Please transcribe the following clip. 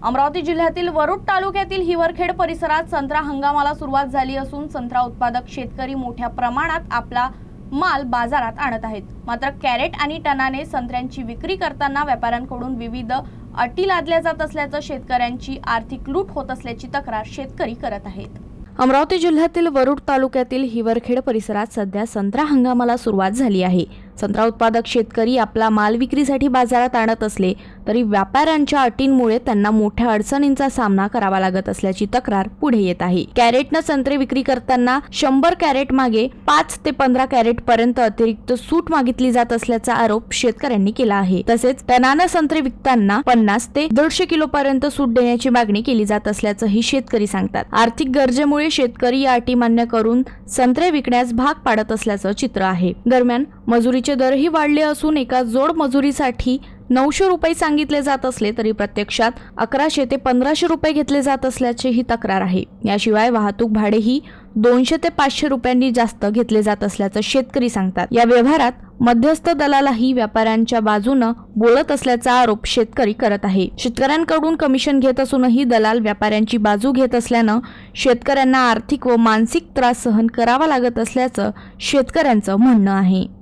अमरावती जिल्ह्यातील वरुड तालुक्यातील हिवरखेड परिसरात संत्रा हंगामाला सुरुवात झाली असून संत्रा उत्पादक शेतकरी मोठ्या प्रमाणात आपला माल बाजारात आणत आहेत। मात्र कॅरेट आणि टनाने संत्र्यांची विक्री करताना व्यापाऱ्यांकडून विविध अटी लादल्या जात असल्याचं शेतकऱ्यांची आर्थिक लूट होत असल्याची तक्रार शेतकरी करत आहेत। अमरावती जिल्ह्यातील वरुड तालुक्यातील हिवरखेड परिसरात सध्या संत्रा हंगामाला सुरुवात झाली आहे। संत्रा उत्पादक शेतकरी आपला माल विक्रीसाठी बाजारात आणत असले तरी व्यापाऱ्यांच्या अटींमुळे त्यांना मोठ्या अडचणींचा सामना करावा लागत असल्याची तक्रार पुढे येत आहे। कॅरेटनं संत्रे विक्री करताना 100 कॅरेट मागे 5 ते 15 कॅरेट पर्यंत अतिरिक्त सूट मागितली जात असल्याचा आरोप शेतकऱ्यांनी केला आहे। तसेच टनानं संत्रे विकताना 50 ते 150 किलो पर्यंत सूट देण्याची मागणी केली जात असल्याचंही शेतकरी सांगतात। आर्थिक गरजेमुळे शेतकरी या अटी मान्य करून संत्रे विकण्यास भाग पाडत असल्याचं चित्र आहे। दरम्यान मजुरीचे दरही वाढले असून एका जोड मजुरीसाठी 900 रुपये सांगितले जात असले तरी प्रत्यक्षात 1100 ते 1500 रुपये घेतले जात असल्याची ही तक्रार आहे। याशिवाय वाहतूक भाडेही 200 ते 500 रुपयांनी जास्त घेतले जात असल्याचं शेतकरी सांगतात। या व्यवहारात मध्यस्थ दलालाही व्यापाऱ्यांच्या बाजूनं बोलत असल्याचा आरोप शेतकरी करत आहे। शेतकऱ्यांकडून कमिशन घेत असूनही दलाल व्यापाऱ्यांची बाजू घेत असल्यानं शेतकऱ्यांना आर्थिक व मानसिक त्रास सहन करावा लागत असल्याचं शेतकऱ्यांचं म्हणणं आहे।